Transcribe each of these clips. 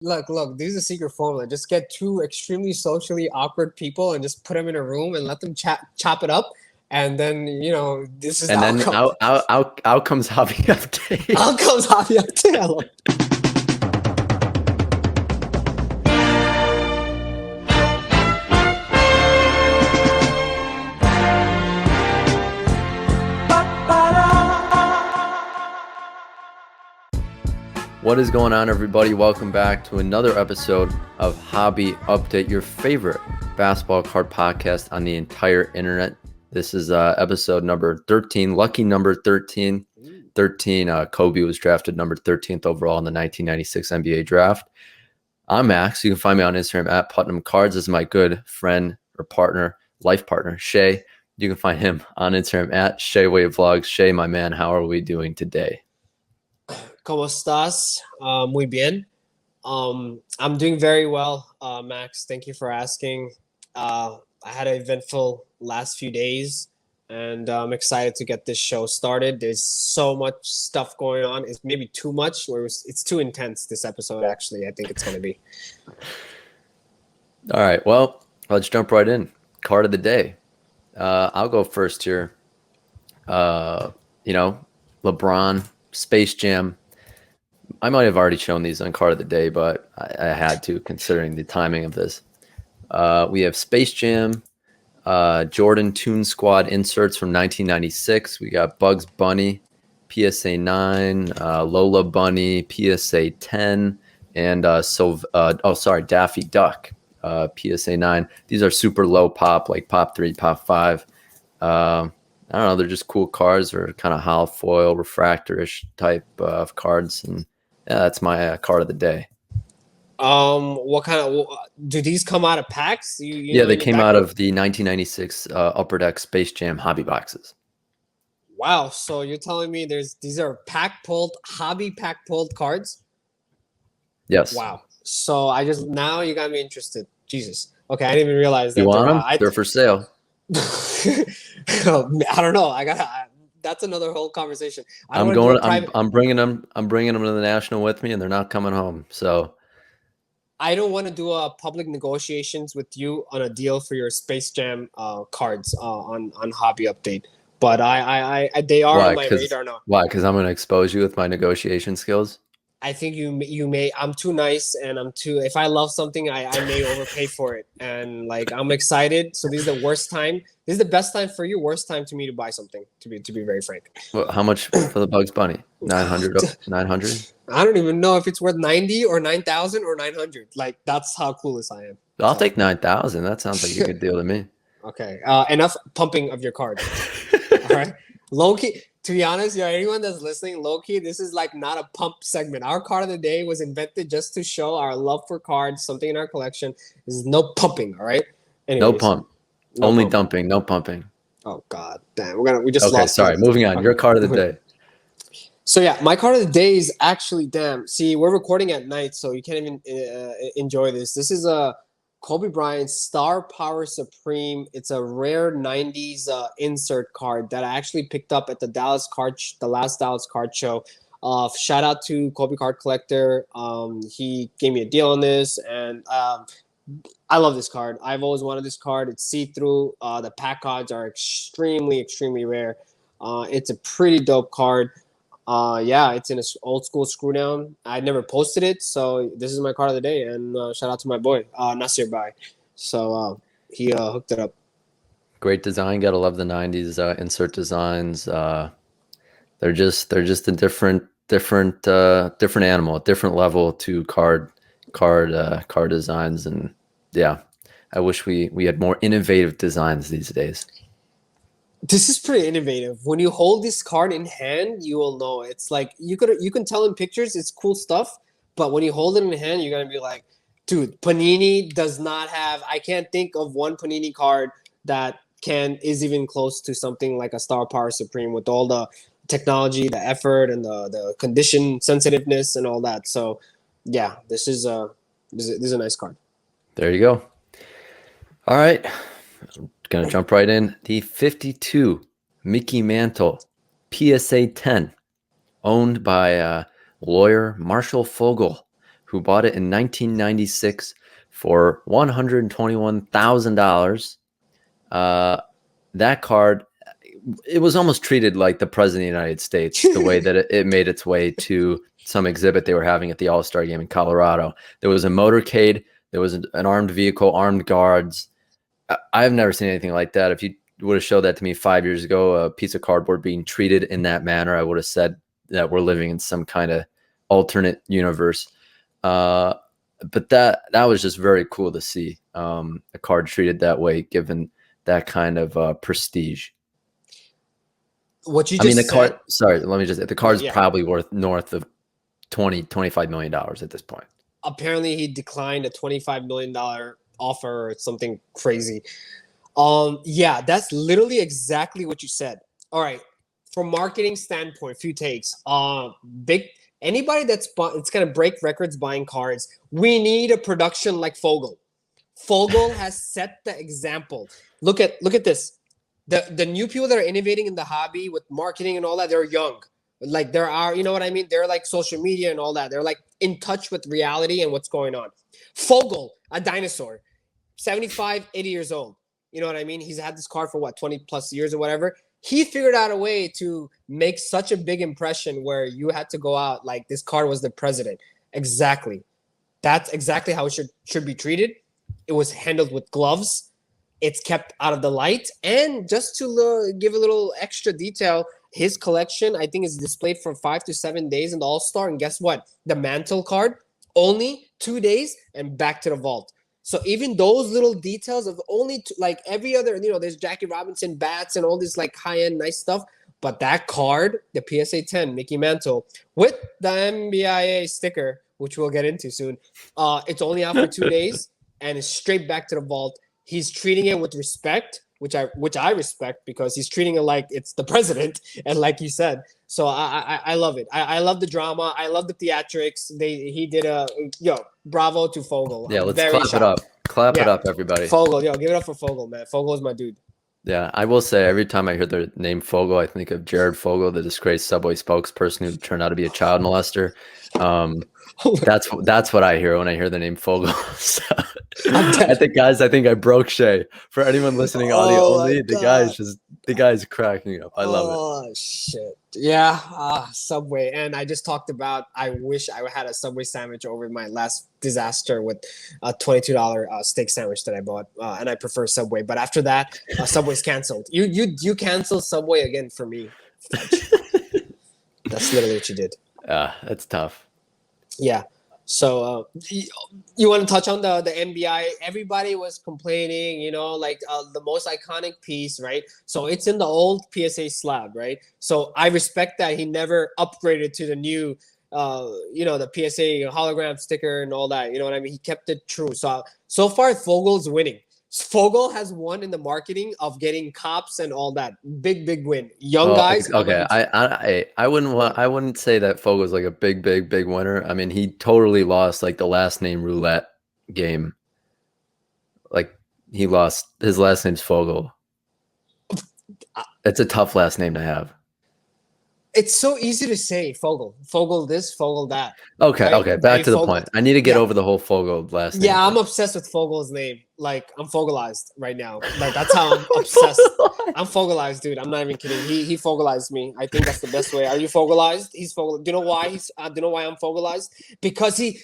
Look. This is a secret formula. Just get two extremely socially awkward people and just put them in a room and let them chop it up, and then this is the And then outcome. out comes hobby update. Outcomes hobby update. What is going on, everybody? Welcome back to another episode of Hobby Update, your favorite basketball card podcast on the entire internet. This is episode number 13, lucky number 13. 13, Kobe was drafted number 13th overall in the 1996 NBA draft. I'm Max. You can find me on Instagram at Putnam Cards. This is my good friend or partner, life partner, Shai. You can find him on Instagram at ShaiWaveVlogs. Shai, my man, how are we doing today? ¿Cómo estás? Muy bien. I'm doing very well, Max. Thank you for asking. I had an eventful last few days, and I'm excited to get this show started. There's so much stuff going on. It's maybe too much, or it's too intense, this episode, actually. I think it's going to be. All right, well, let's jump right in. Card of the day. I'll go first here. LeBron, Space Jam. I might have already shown these on Card of the Day, but I had to, considering the timing of this. We have Space Jam, Jordan Toon Squad inserts from 1996. We got Bugs Bunny, PSA 9, Lola Bunny, PSA 10, and Daffy Duck, PSA 9. These are super low pop, like pop 3, pop 5. I don't know, they're just cool cards, or kind of hollow foil, refractor-ish type of cards, and yeah, that's my card of the day. What kind of do these come out of packs? They came out of the 1996 Upper Deck Space Jam hobby boxes. Wow, so you're telling me these are hobby pack pulled cards? Yes. Wow. So now you got me interested. Jesus. Okay, I didn't even realize that. You want them? They're for sale. I don't know. That's another whole conversation. I'm bringing them to the National with me, and they're not coming home. So I don't want to do public negotiations with you on a deal for your Space Jam cards on Hobby Update. But they are on my radar now. Why? Because I'm going to expose you with my negotiation skills. I think you may. I'm too nice, and if I love something, I may overpay for it, and I'm excited. So this is the worst time. This is the best time for you. Worst time to me to buy something. To be very frank. Well, how much for the Bugs Bunny? 900. 900. I don't even know if it's worth 90 or 9,000 or 900. That's how clueless I am. I'll take 9,000. That sounds like a good deal to me. Okay. Enough pumping of your card. All right. Low key. To be honest, anyone that's listening, low-key, this is not a pump segment. Our card of the day was invented just to show our love for cards, something in our collection. There's no pumping, all right? Anyways, no pump. Only dumping, no pumping. Oh, God. Damn. We just lost. Sorry. Moving on. Your card of the day. So, yeah, my card of the day is actually, damn. See, we're recording at night, so you can't even enjoy this. This is a Kobe Bryant Star Power Supreme. It's a rare 90s insert card that I actually picked up at the last Dallas card show. Shout out to Kobe Card Collector. He gave me a deal on this, and I love this card. I've always wanted this card. It's see-through. The pack cards are extremely, extremely rare. It's a pretty dope card. It's in an old school screw down. I never posted it, so this is my card of the day. And shout out to my boy, Nasir Bai. So he hooked it up. Great design. Gotta love the 90s insert designs. They're just a different animal, different level to card designs. And yeah, I wish we had more innovative designs these days. This is pretty innovative. When you hold this card in hand, you will know. It's like you can tell in pictures it's cool stuff, but when you hold it in hand, you're gonna be like, dude, Panini does not have. I can't think of one Panini card that is even close to something like a Star Power Supreme with all the technology, the effort, and the condition sensitiveness and all that. So, yeah, this is a nice card. There you go. All right. Going to jump right in. The 52 Mickey Mantle PSA 10, owned by lawyer Marshall Fogel who bought it in 1996 for $121,000. That card, it was almost treated like the president of the United States, the way that it made its way to some exhibit they were having at the All-Star game in Colorado. There was a motorcade. There was an armed vehicle, armed guards. I've never seen anything like that. If you would have showed that to me 5 years ago, a piece of cardboard being treated in that manner, I would have said that we're living in some kind of alternate universe. But that was just very cool to see a card treated that way, given that kind of prestige. What you just said, card. Sorry, let me just. The card's Yeah. probably worth north of $25 million at this point. apparently he declined a $25 million offer or something crazy. Yeah, that's literally exactly what you said. All right, from marketing standpoint, few takes. Anybody it's gonna break records buying cards. We need a production like Fogel. Fogel has set the example. Look at this. The new people that are innovating in the hobby with marketing and all that, they're young. Like there are, you know what I mean? They're like social media and all that. They're like in touch with reality and what's going on. Fogel, a dinosaur, 75, 80 years old. You know what I mean? He's had this card for 20 plus years or whatever. He figured out a way to make such a big impression where you had to go out like this card was the president. Exactly. That's exactly how it should be treated. It was handled with gloves. It's kept out of the light. And just to give a little extra detail, his collection, I think, is displayed for 5 to 7 days in the All-Star. And guess what? The Mantle card, only 2 days and back to the vault. So even those little details of only like every other, there's Jackie Robinson bats and all this like high-end nice stuff. But that card, the PSA 10 Mickey Mantle with the MBIA sticker, which we'll get into soon, it's only out for 2 days and it's straight back to the vault. He's treating it with respect, which I respect because he's treating it like it's the president, and like you said. So I love it. I love the drama. I love the theatrics. He did bravo to Fogel. Yeah, let's clap it up. Clap it up, everybody. Fogel, give it up for Fogel, man. Fogel is my dude. Yeah, I will say every time I hear the name Fogel, I think of Jared Fogle, the disgraced Subway spokesperson who turned out to be a child molester. That's what I hear when I hear the name Fogel. So, I think I broke Shai. For anyone listening audio only, the guy's cracking up. I love it. Oh shit. Yeah, Subway. And I just talked about I wish I had a Subway sandwich over my last disaster with a $22 steak sandwich that I bought. And I prefer Subway. But after that, Subway's canceled. You canceled Subway again for me. That's literally what you did. That's tough. Yeah. So you want to touch on the NBI? Everybody was complaining, the most iconic piece, right? So it's in the old PSA slab, right? So I respect that he never upgraded to the new, the PSA hologram sticker and all that. You know what I mean? He kept it true. So far, Fogel's winning. Fogel has won in the marketing of getting cops and all that. Big win. Young guys. Okay, I wouldn't say that Fogel's like a big winner. I mean, he totally lost like the last name roulette game. Like he lost. His last name's Fogel. It's a tough last name to have. It's so easy to say Fogel. Fogel this, Fogel that. Okay, right? Okay. Back to the point. I need to get over the whole Fogel last name. Yeah, I'm obsessed with Fogel's name. Like, I'm Fogelized right now. Like, that's how I'm obsessed. I'm Fogelized, dude. I'm not even kidding. He Fogelized me. I think that's the best way. Are you Fogelized? He's Fogel. Do you know why I'm Fogelized? Because he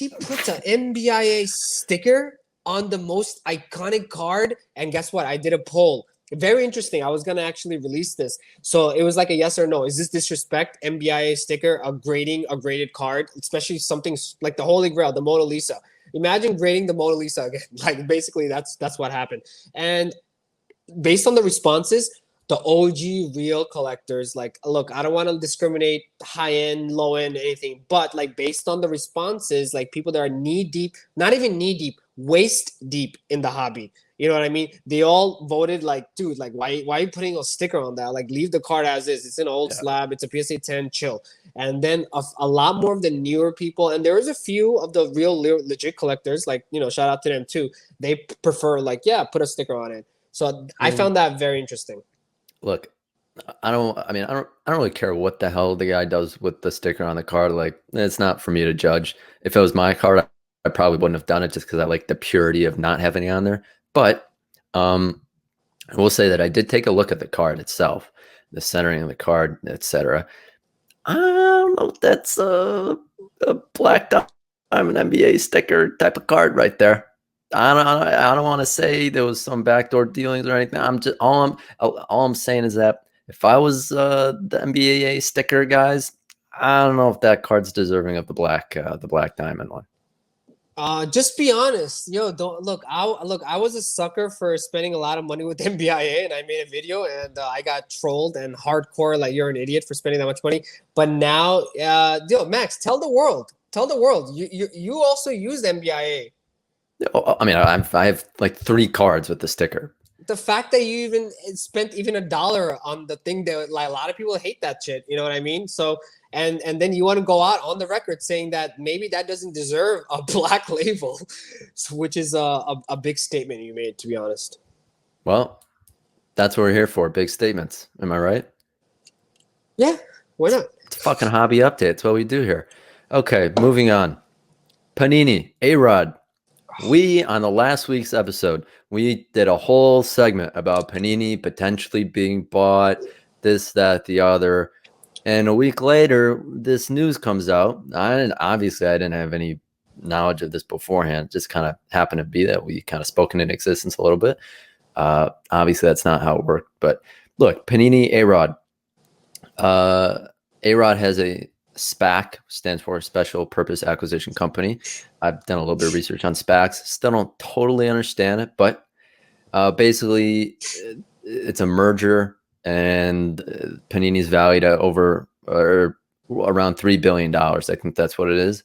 puts an NBIA sticker on the most iconic card. And guess what? I did a poll. Very interesting. I was going to actually release this. So it was like a yes or no. Is this disrespect? NBIA sticker, a graded card, especially something like the Holy Grail, the Mona Lisa. Imagine grading the Mona Lisa again. Like basically that's what happened. And based on the responses, the OG real collectors, like, look, I don't want to discriminate high end, low end, anything, but like based on the responses, like people that are knee deep, not even knee deep, waist deep in the hobby. You know what I mean? They all voted like, dude, like why are you putting a sticker on that? Like leave the card as is. It's an old slab. It's a PSA 10, chill. And then a lot more of the newer people, and there is a few of the real legit collectors, like, shout out to them too. They prefer like, put a sticker on it. So I found that very interesting. Look, I don't really care what the hell the guy does with the sticker on the card. Like, it's not for me to judge. If it was my card, I probably wouldn't have done it just because I like the purity of not having it on there. But um, I will say that I did take a look at the card itself, the centering of the card, etc. I don't know if that's a black diamond NBA sticker type of card right there. I don't want to say there was some backdoor dealings or anything. All I'm saying is that if I was the NBA sticker guys, I don't know if that card's deserving of the black diamond one. Just be honest, yo. Don't look. I was a sucker for spending a lot of money with MBIA, and I made a video, and I got trolled and hardcore. Like, you're an idiot for spending that much money. But now, yo, Max, tell the world. You also used MBIA. I mean, I have like 3 cards with the sticker. The fact that you even spent even $1 on the thing that, like, a lot of people hate that shit. You know what I mean? So, and then you want to go out on the record saying that maybe that doesn't deserve a black label, which is a big statement you made, to be honest. Well, that's what we're here for. Big statements. Am I right? Yeah, why not? It's a fucking hobby update. It's what we do here. Okay, moving on. Panini, A-Rod. On the last week's episode, we did a whole segment about Panini potentially being bought, this, that, the other. And a week later, this news comes out. Obviously, I didn't have any knowledge of this beforehand. It just kind of happened to be that we kind of spoken in existence a little bit. Obviously, that's not how it worked. But look, Panini A-Rod. A-Rod has a SPAC, stands for Special Purpose Acquisition Company. I've done a little bit of research on SPACs. Still don't totally understand it, but basically it's a merger, and Panini's valued at over or around $3 billion. I think that's what it is.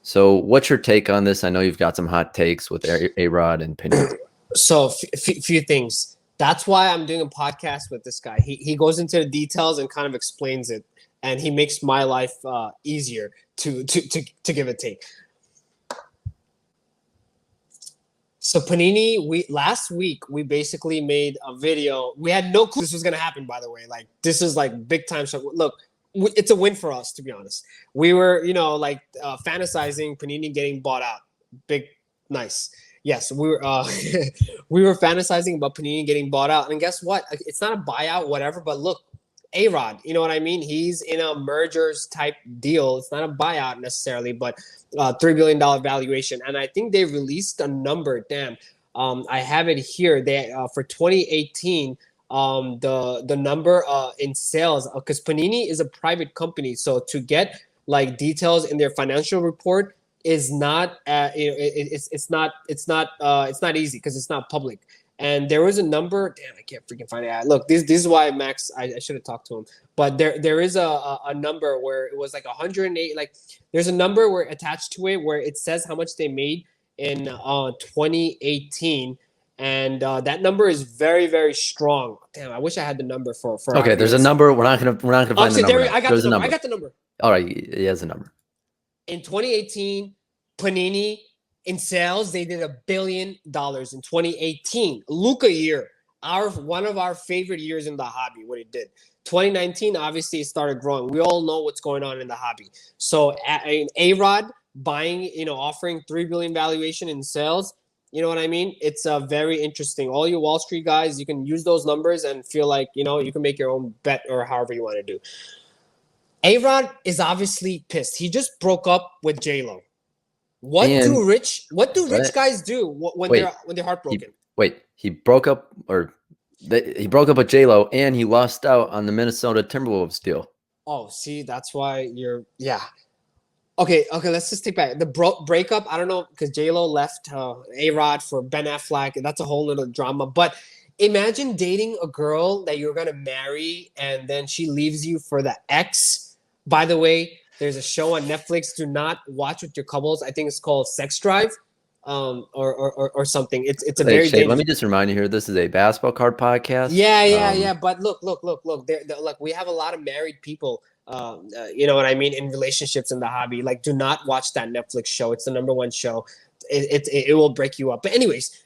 So what's your take on this? I know you've got some hot takes with A-Rod and Panini. So few things. That's why I'm doing a podcast with this guy. He goes into the details and kind of explains it, and he makes my life easier to give a take. So Panini, last week we basically made a video. We had no clue this was gonna happen, by the way. Like, this is like big time stuff. Look, it's a win for us, to be honest. We were, fantasizing Panini getting bought out. Big, nice. Yes, we were we were fantasizing about Panini getting bought out. And guess what? It's not a buyout, whatever, but look, A-Rod, you know what I mean? He's in a mergers type deal. It's not a buyout necessarily, but $3 billion valuation. And I think they released a number. Damn, I have it here. They for 2018, the number in sales, because Panini is a private company, so to get like details in their financial report is not it's not easy because it's not public. And there was a number. Damn, I can't freaking find it. Look, this is why Max. I should have talked to him. But there is a number where it was like 108. Like, there's a number where attached to it where it says how much they made in 2018, and that number is very, very strong. Damn, I wish I had the number for. Okay, there's a number. We're not gonna find the number. I got the number. I got the number. All right, he has a number. In 2018, Panini, in sales, they did $1 billion in 2018. Luca year, one of our favorite years in the hobby, what it did. 2019, obviously, it started growing. We all know what's going on in the hobby. So A-Rod buying, offering $3 billion valuation in sales, you know what I mean? It's very interesting. All you Wall Street guys, you can use those numbers and feel like, you can make your own bet or however you want to do. A-Rod is obviously pissed. He just broke up with J-Lo. What do rich guys do when they're heartbroken? He broke up with J-Lo, and he lost out on the Minnesota Timberwolves deal. Oh, see, that's why Okay, let's just take back the breakup. I don't know, because J-Lo left A-Rod for Ben Affleck, and that's a whole little drama. But imagine dating a girl that you're gonna marry, and then she leaves you for the ex. By the way, there's a show on Netflix. Do not watch with your couples. I think it's called Sex Drive, or something. It's a very dangerous. Let me just remind you here. This is a basketball card podcast. Yeah. But look. Look, we have a lot of married people. You know what I mean, in relationships in the hobby. Like, do not watch that Netflix show. It's the #1 show. It will break you up. But anyways,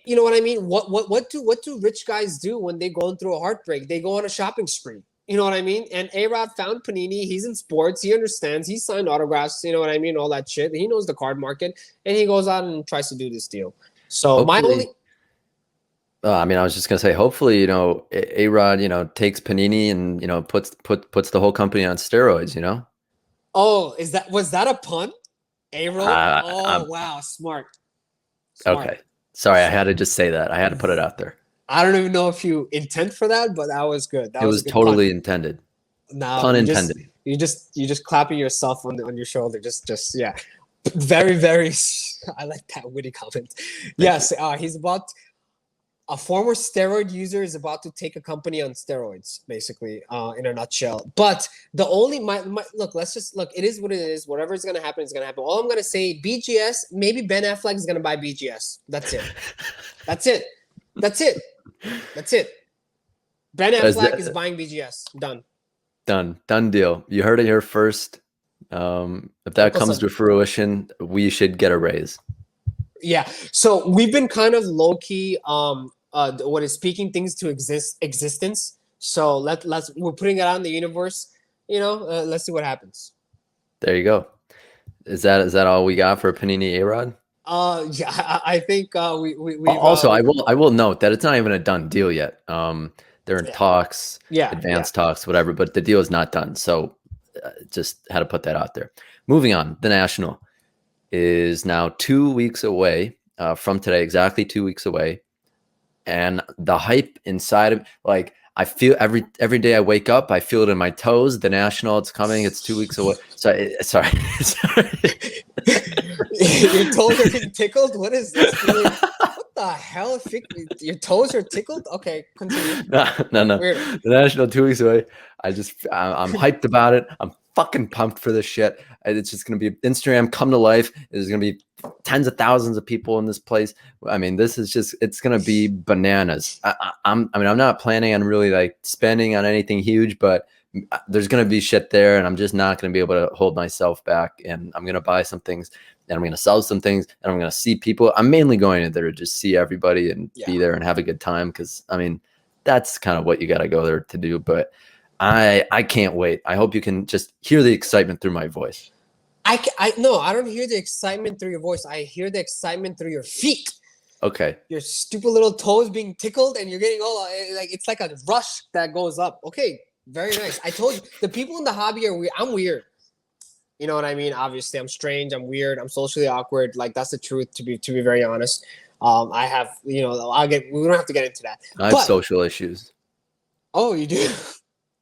You know what I mean? What do rich guys do when they going through a heartbreak? They go on a shopping spree. You know what I mean? And A-Rod found Panini. He's in sports. He understands. He signed autographs. You know what I mean? All that shit. He knows the card market, and he goes out and tries to do this deal. So my only. Hopefully, I mean, I was just gonna say, hopefully, A-Rod, takes Panini and puts the whole company on steroids. Oh, was that a pun? A-Rod? Oh, I'm wow, smart. okay. Sorry, I had to just say that. I had to put it out there. I don't even know if you intend for that, but that was good. That It was a was good totally pun. intended. Now Pun intended. you just clapping yourself on your shoulder. Just yeah. Very, very I like that witty comment. Yes, he's about a former steroid user is about to take a company on steroids, basically, in a nutshell. But the only my look, let's just look. It is what it is. Whatever is gonna happen is gonna happen. All I'm gonna say, BGS. Maybe Ben Affleck is gonna buy BGS. That's it. That's it. That's it. That's it. Ben Affleck is buying BGS. Done. Done deal. You heard it here first. If that comes to fruition, we should get a raise. Yeah. So we've been kind of low key. What is speaking things to existence. So we're putting it out in the universe. Let's see what happens. There you go. Is that all we got for Panini A-Rod? Yeah, I think we also I will note that it's not even a done deal yet. They're in talks, advanced talks, whatever, but the deal is not done. So just had to put that out there. Moving on, the National is now 2 weeks away from today, exactly 2 weeks away. And the hype inside of, like, I feel every day I wake up, I feel it in my toes. The National, it's coming. It's 2 weeks away. Sorry. Your toes are getting tickled? What is this? What the hell? Your toes are tickled? Okay, continue. No. Weird. The National 2 weeks away. I'm hyped about it. I'm fucking pumped for this shit. It's just going to be Instagram come to life. There's going to be tens of thousands of people in this place. I mean, this is just, it's going to be bananas. I'm not planning on really like spending on anything huge, but there's going to be shit there, and I'm just not going to be able to hold myself back. And I'm going to buy some things, and I'm going to sell some things, and I'm going to see people. I'm mainly going in there to just see everybody and be there and have a good time. Cause I mean, that's kind of what you got to go there to do. But I can't wait. I hope you can just hear the excitement through my voice. No, I don't hear the excitement through your voice. I hear the excitement through your feet. Okay. Your stupid little toes being tickled, and you're getting all like, it's like a rush that goes up. Okay, very nice. I told you, the people in the hobby are weird. I'm weird. You know what I mean? Obviously, I'm strange. I'm weird. I'm socially awkward. Like, that's the truth. To be very honest, I have. We don't have to get into that. I have social issues. Oh, you do?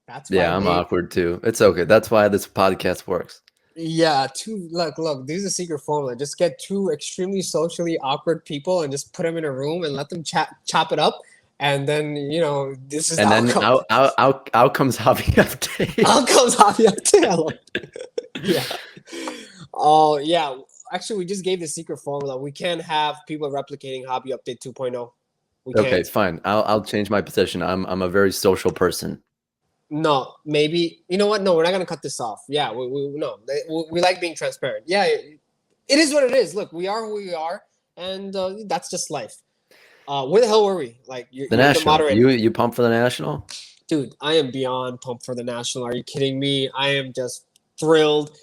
That's I'm awkward too. It's okay. That's why this podcast works. Yeah, look, this is a secret formula. Just get two extremely socially awkward people and just put them in a room and let them chop it up. And then, this is out comes hobby update. Out comes hobby update. Yeah. Oh, yeah. Actually, we just gave the secret formula. We can't have people replicating hobby update 2.0. Okay, fine. I'll change my position. I'm a very social person. No, maybe. You know what? No, we're not gonna cut this off. Yeah, we like being transparent. Yeah, it is what it is. Look, we are who we are, and that's just life. Where the hell were we? Like, the National. You pumped for the National? Dude, I am beyond pumped for the National. Are you kidding me? I am just thrilled.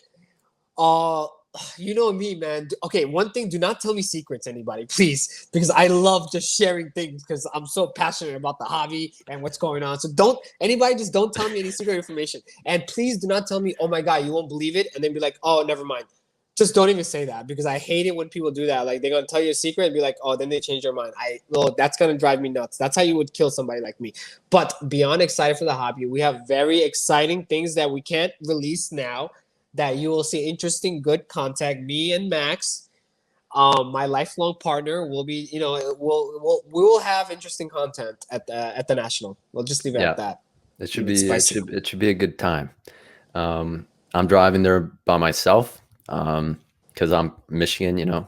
You know me, man. Okay, one thing, do not tell me secrets, anybody, please, because I love just sharing things because I'm so passionate about the hobby and what's going on. So don't tell me any secret information. And please do not tell me, oh my God, you won't believe it, and then be like, oh, never mind. Just don't even say that, because I hate it when people do that. Like, they're going to tell you a secret and be like, oh, then they change their mind. That's going to drive me nuts. That's how you would kill somebody like me. But beyond excited for the hobby, we have very exciting things that we can't release now, that you will see interesting, good content. Me and Max, my lifelong partner, will be, we will have interesting content at the National. We'll just leave it at that. It should be a good time. I'm driving there by myself because I'm Michigan,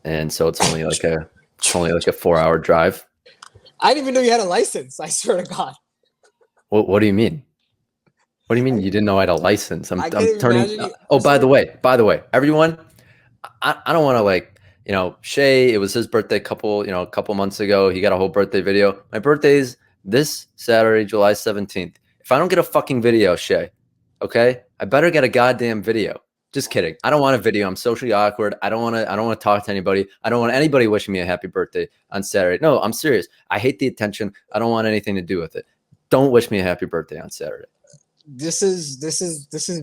and so it's only like a 4-hour drive. I didn't even know you had a license. I swear to God. What do you mean? What do you mean you didn't know I had a license? I'm turning. By the way, everyone, I don't want to You know, Shai, it was his birthday a couple months ago. He got a whole birthday video. My birthday's this Saturday, July 17th. If I don't get a fucking video, Shai, okay, I better get a goddamn video. Just kidding. I don't want a video. I'm socially awkward. I don't want to talk to anybody. I don't want anybody wishing me a happy birthday on Saturday. No, I'm serious. I hate the attention. I don't want anything to do with it. Don't wish me a happy birthday on Saturday. This is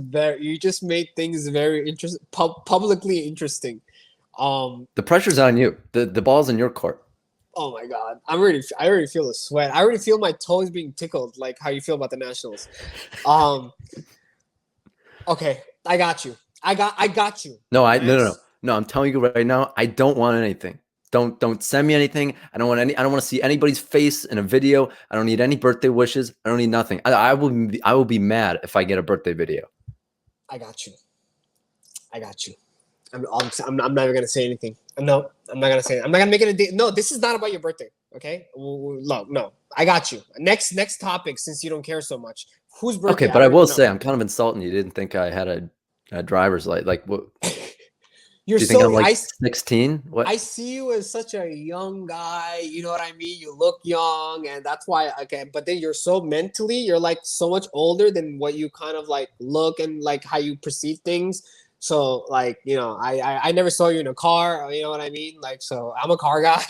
very, you just made things very interesting, publicly interesting. The pressure's on you. The ball's in your court. Oh my God. I already feel the sweat. I already feel my toes being tickled, like how you feel about the Nationals. Okay, I got you. I got you. No, no. I'm telling you right now, I don't want anything. Don't send me anything. I don't want to see anybody's face in a video. I don't need any birthday wishes. I don't need nothing. I will be mad if I get a birthday video. I got you. I'm not even gonna say anything. No, I'm not gonna say it. I'm not gonna make it a day. No, this is not about your birthday. Okay? No. I got you. Next topic, since you don't care so much. Whose birthday? Okay, but I will say I'm kind of insulting you. Didn't think I had a driver's license. Like what? You're do you think I'm like 16? What? I see you as such a young guy. You know what I mean? You look young, and that's why. Okay, but then you're so mentally, you're like so much older than what you kind of like look and like how you perceive things. So like, you know, I never saw you in a car. You know what I mean? Like, so I'm a car guy.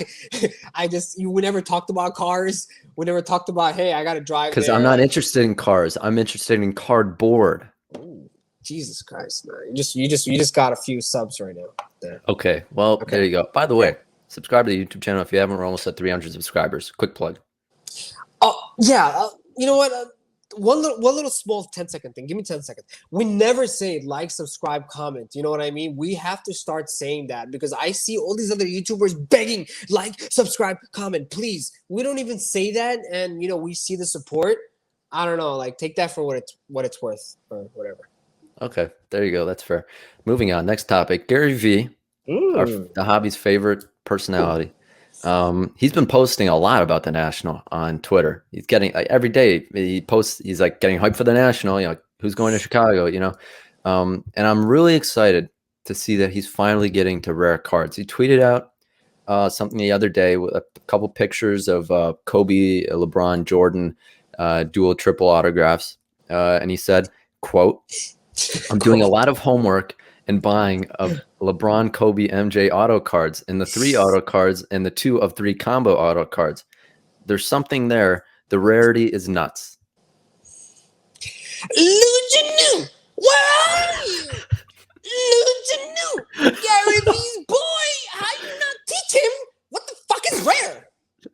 We never talked about cars. We never talked about, hey, I got to drive. Because I'm not interested in cars. I'm interested in cardboard. Ooh. Jesus Christ, man. You just got a few subs right now. There. Okay. Well, There you go. By the way, subscribe to the YouTube channel if you haven't. We're almost at 300 subscribers. Quick plug. Oh, yeah. You know what? One little small 10-second thing. Give me 10 seconds. We never say like, subscribe, comment. You know what I mean? We have to start saying that because I see all these other YouTubers begging, like, subscribe, comment, please. We don't even say that. And, you know, we see the support. I don't know. Like, take that for what it's worth or whatever. Okay, there you go. That's fair. Moving on. Next topic. GaryVee, the hobby's favorite personality. He's been posting a lot about the National on Twitter. He's getting like every day he posts. He's like getting hyped for the National. You know, who's going to Chicago? You know, and I'm really excited to see that he's finally getting to rare cards. He tweeted out something the other day with a couple pictures of Kobe, LeBron, Jordan, dual, triple autographs, and he said, "quote I'm doing a lot of homework and buying of LeBron, Kobe, MJ auto cards and the 3 auto cards and the 2 of 3 combo auto cards. There's something there. The rarity is nuts." Lujanu, where are you? Lujanu, GaryVee's boy. How you not teach him what the fuck is rare?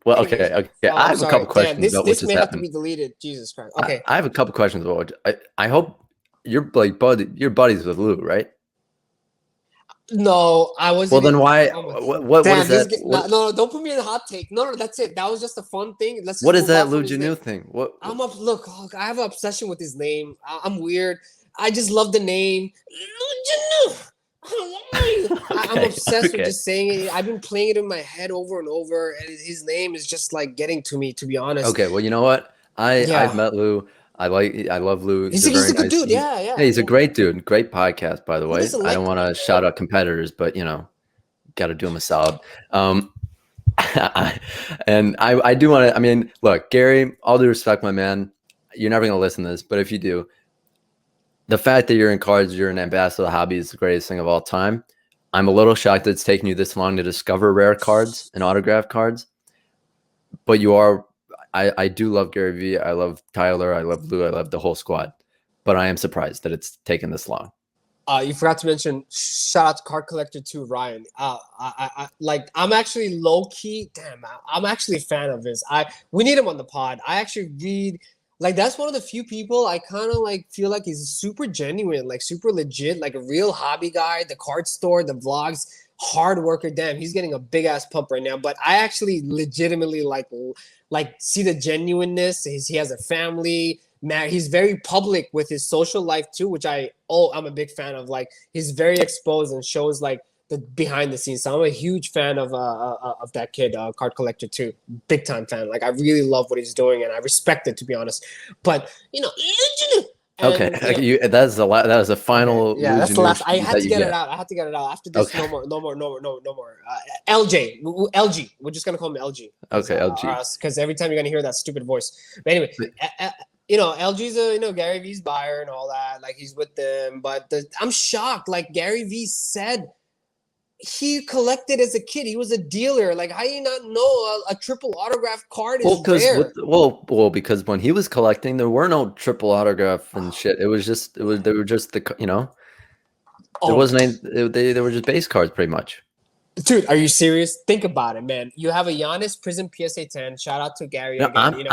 Well, okay. I have a couple questions about what just happened. This may have to be deleted. Jesus Christ. Okay. I have a couple questions about what I hope you're like you're buddies with Lou, right? No, I wasn't. Well, then why? What is that? No, don't put me in a hot take. No, that's it. That was just a fun thing. What is that Lou Janu thing? What? Look, I have an obsession with his name. I'm weird. I just love the name Lou Janu. I'm obsessed with just saying it. I've been playing it in my head over and over, and his name is just like getting to me, to be honest. Okay, well, you know what? I've met Lou. I love Lou. He's a good dude. Yeah. He's a great dude. Great podcast, by the way. I don't want to shout out competitors, but you know, got to do him a solid. And I do want to. I mean, look, Gary. All due respect, my man. You're never gonna listen to this, but if you do, the fact that you're in cards, you're an ambassador of the hobby is the greatest thing of all time. I'm a little shocked that it's taken you this long to discover rare cards and autograph cards, but you are. I do love GaryVee. I love Tyler. I love Lou. I love the whole squad. But I am surprised that it's taken this long. You forgot to mention, shout out to Card Collector 2, Ryan. I'm actually low key. Damn, I'm actually a fan of his. We need him on the pod. I actually read. Like, that's one of the few people I kind of like feel like he's super genuine, like super legit, like a real hobby guy. The card store, the vlogs, hard worker. Damn, he's getting a big ass pump right now. But I actually legitimately like see the genuineness. He has a family. Man, he's very public with his social life too, which I'm a big fan of. Like, he's very exposed and shows like the behind the scenes. So I'm a huge fan of that kid, Card Collector 2. Big time fan. Like, I really love what he's doing and I respect it, to be honest. But you know, Okay, And that is that is the okay, final yeah, that's losing the last. news I had that to you get it get. out. I had to get it out. After this, Okay, no more, no more, no more, no more. LJ, LG. We're just gonna call him LG okay, LG. because every time you're gonna hear that stupid voice. But anyway, LG's a Gary V's buyer and all that. Like he's with them, but I'm shocked. Like Gary V said, he collected as a kid. He was a dealer. Like how do you not know a triple autograph card is rare? Because when he was collecting, there were no triple autograph and shit. It was just they were just there Oh, wasn't any, they were just base cards pretty much. dude, are you serious? Think about it, man. You have a Giannis Prism PSA 10. Shout out to Gary No, again.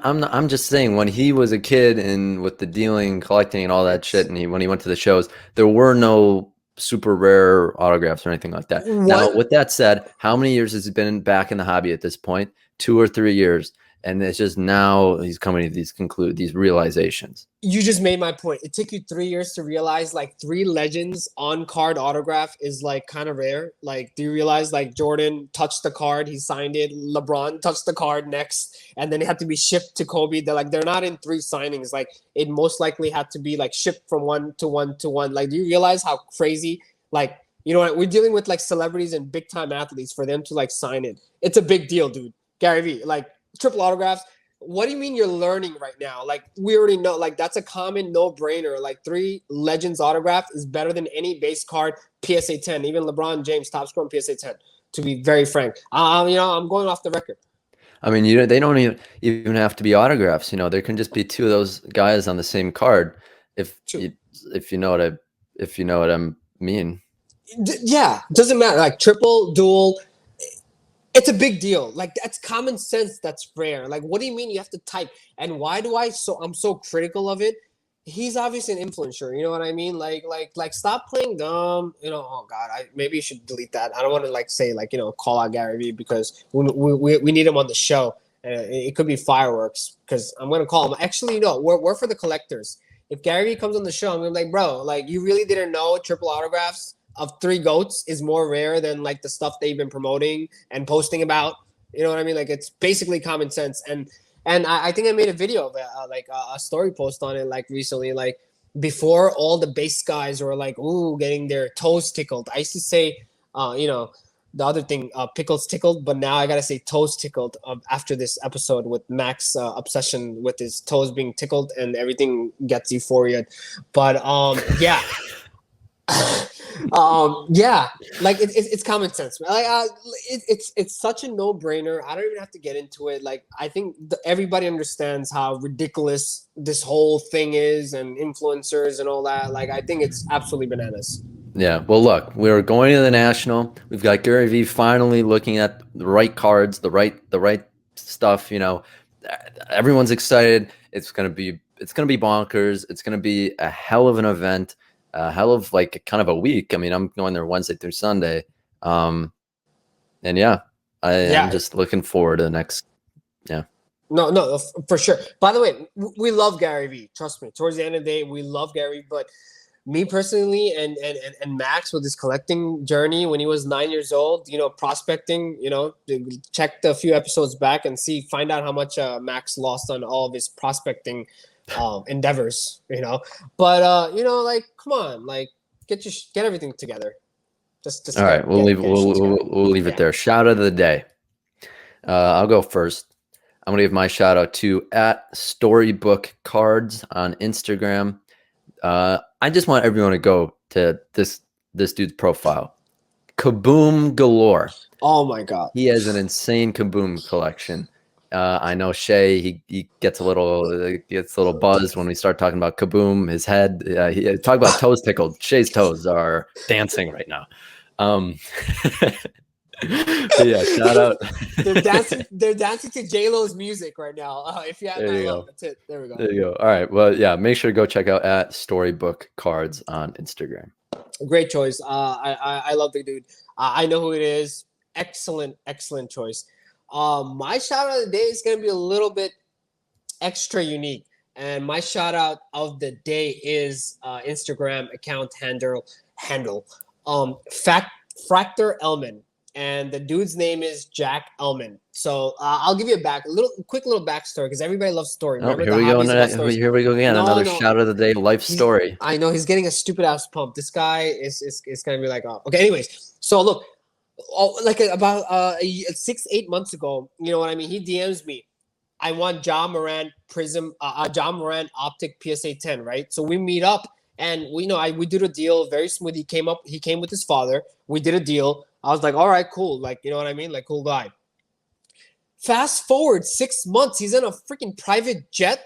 I'm just saying when he was a kid and with the dealing, collecting, and all that shit, It's and when he went to the shows, there were no super rare autographs or anything like that. Now, what with that said, how many years has he been back in the hobby at this point? 2 or 3 years, and it's just now he's coming to these realizations. you just made my point. It took you 3 years to realize like three legends on card autograph is like kind of rare. Like, do you realize like Jordan touched the card, he signed it, LeBron touched the card next, and then it had to be shipped to Kobe. They're not in three signings. Like it most likely had to be like shipped from one to one to one. Like, do you realize how crazy like we're dealing with like celebrities and big time athletes for them to like sign it. It's a big deal, dude. Gary Vee, like triple autographs. What do you mean you're learning right now? Like we already know, like that's a common no-brainer. Like three legends autograph is better than any base card PSA 10. Even LeBron James top scoring PSA 10. To be very frank, I'm going off the record. I mean, they don't even have to be autographs. There can just be two of those guys on the same card. If True. you, if you know what I mean. Yeah, doesn't matter. Like triple, dual, it's a big deal. Like that's common sense. That's rare. Like, what do you mean you have to type? And why do I'm so critical of it? He's obviously an influencer. You know what I mean? Like, stop playing dumb. Oh God, maybe you should delete that. I don't want to like say like call out Gary Vee because we need him on the show. And it could be fireworks because I'm gonna call him. Actually, no, we're for the collectors. If Gary Vee comes on the show, I'm gonna be like, bro, like you really didn't know triple autographs of three goats is more rare than like the stuff they've been promoting and posting about. You know what I mean? Like it's basically common sense. And I think I made a video of it, like a story post on it, like recently, like before all the base guys were like, ooh, getting their toes tickled. I used to say, the other thing, pickles tickled, but now I gotta say toes tickled after this episode with Mac's obsession with his toes being tickled and everything gets euphoria. But yeah. Yeah, like it's common sense. Like it's such a no-brainer. I don't even have to get into it. Like I think everybody understands how ridiculous this whole thing is and influencers and all that. Like I think it's absolutely bananas. Yeah. Well, look, we're going to the National. We've got Gary Vee finally looking at the right cards, the right stuff. Everyone's excited. It's gonna be bonkers. It's gonna be a hell of an event. A hell of like kind of a week. I mean, I'm going there Wednesday through Sunday. And yeah, I'm just looking forward to the next. Yeah. No, for sure. By the way, we love Gary Vee. Trust me. Towards the end of the day, we love Gary. But me personally, and Max with his collecting journey when he was 9 years old, prospecting, check the few episodes back and find out how much Max lost on all of his prospecting endeavors, but like come on, like get everything together. Just all right, we'll leave it there. Shout out of the day. I'll go first. I'm gonna give my shout out to @Storybook Cards on Instagram. I just want everyone to go to this dude's profile. Kaboom galore. Oh my God. He has an insane Kaboom collection. I know Shai, he gets a little buzzed when we start talking about Kaboom. His head, he talk about toes tickled. Shai's toes are dancing right now. Yeah, shout out. They're dancing to J-Lo's music right now. If you have that love, that's it. There we go. There you go. All right. Well, yeah, make sure to go check out @Storybook Cards on Instagram. Great choice. I love the dude. I know who it is. Excellent choice. My shout out of the day is going to be a little bit extra unique. And my shout out of the day is Instagram account handle Fractor Elman. and the dude's name is Jack Ellman. So I'll give you a quick little backstory because everybody loves story. Oh, Remember here the we go. hobbies about stories. Here we go again. No, Another no, shout of the day, life story. I know he's getting a stupid ass pump. This guy is gonna be like, oh. Okay. Anyways, so look, like about 6-8 months ago, you know what I mean? He DMs me. I want John Moran John Moran Optic PSA 10, right? So we meet up and we did a deal very smooth. He came with his father. We did a deal. I was like, all right, cool. Like, you know what I mean? Like, cool guy. Fast forward 6 months, he's in a freaking private jet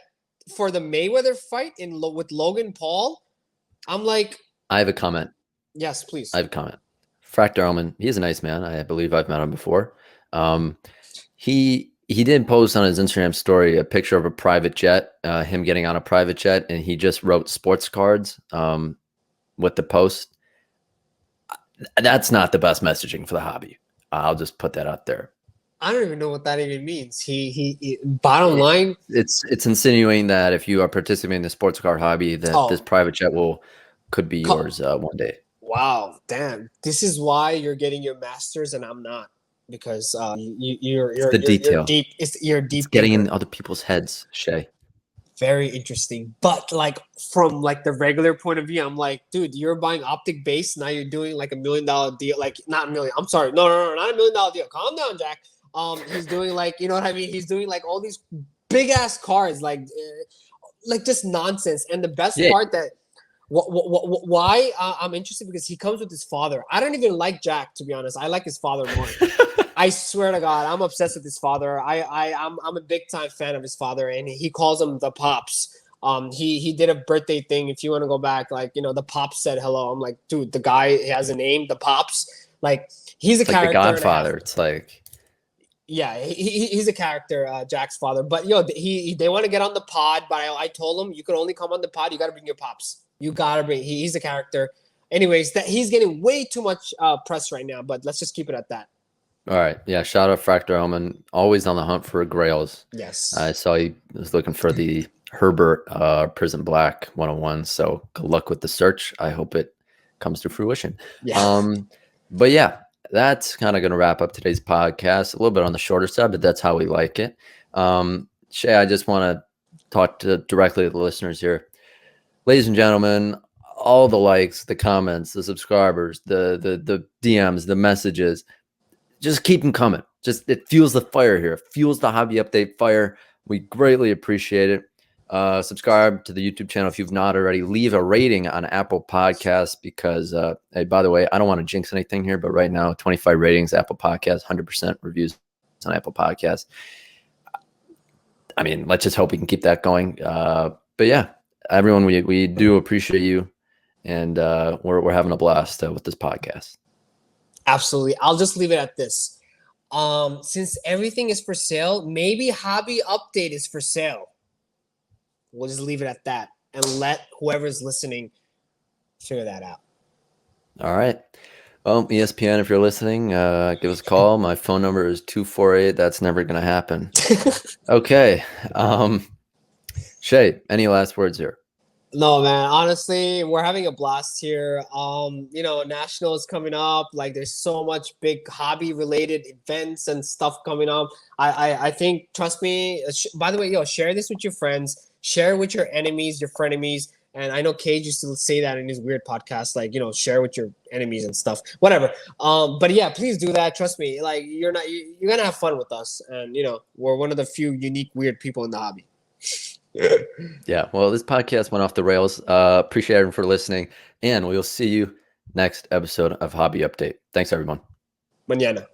for the Mayweather fight with Logan Paul. I'm like, I have a comment. Yes, please. I have a comment. Fractor Elman, he's a nice man. I believe I've met him before. He did post on his Instagram story a picture of a private jet, him getting on a private jet, and he just wrote sports cards with the post. That's not the best messaging for the hobby. I'll just put that out there. I don't even know what that even means. He bottom line, it's insinuating that if you are participating in the sports car hobby, that this private jet could be yours one day. Wow, damn! This is why you're getting your masters and I'm not, because you're deep. You're deep. It's getting in other people's heads, Shai. Very interesting, but like from like the regular point of view, I'm like, dude, you're buying optic base now. You're doing like $1 million deal, like not $1 million. I'm sorry, no, not $1 million deal. Calm down, Jack. He's doing like, you know what I mean? He's doing like all these big ass cards, like just nonsense. And the best part that why I'm interested because he comes with his father. I don't even like Jack, to be honest. I like his father more. I swear to God, I'm obsessed with his father. I'm a big time fan of his father, and he calls him the Pops. He did a birthday thing. If you want to go back, like, you know, the Pops said hello. I'm like, dude, the guy has a name, the Pops. Like, he's a character. Like the Godfather. It's like, yeah, he's a character, Jack's father. But they want to get on the pod, but I told him you could only come on the pod. You got to bring your pops. You got to bring. He's a character. Anyways, that he's getting way too much press right now. But let's just keep it at that. All right, yeah. Shout out Fractor Hellman, always on the hunt for grails. Yes, I saw he was looking for the Herbert Prison Black 101. So good luck with the search. I hope it comes to fruition. Yeah. But yeah. That's kind of going to wrap up today's podcast. A little bit on the shorter side, but that's how we like it. Shai, I just want to talk directly to the listeners here. Ladies and gentlemen, all the likes, the comments, the subscribers, the DMs, the messages, just keep them coming. Just it fuels the fire here. It fuels the hobby update fire. We greatly appreciate it. Subscribe to the YouTube channel if you've not already. Leave a rating on Apple Podcasts because, hey, by the way, I don't want to jinx anything here, but right now, 25 ratings, Apple Podcasts, 100% reviews on Apple Podcasts. I mean, let's just hope we can keep that going. But yeah, everyone, we do appreciate you, and we're having a blast with this podcast. Absolutely. I'll just leave it at this. Since everything is for sale, maybe Hobby Update is for sale. We'll just leave it at that and let whoever's listening figure that out. All right. Well, ESPN, if you're listening, give us a call. My phone number is 248. That's never going to happen. Okay. Shai, any last words here? No, man. Honestly, we're having a blast here. National is coming up. Like, there's so much big hobby-related events and stuff coming up. I think, trust me. By the way, share this with your friends. Share with your enemies, your frenemies. And I know Cage used to say that in his weird podcast, like, share with your enemies and stuff, whatever. But yeah, please do that. Trust me. Like, you're going to have fun with us. And, we're one of the few unique, weird people in the hobby. Yeah. Well, this podcast went off the rails. Appreciate everyone for listening. And we'll see you next episode of Hobby Update. Thanks, everyone. Mañana.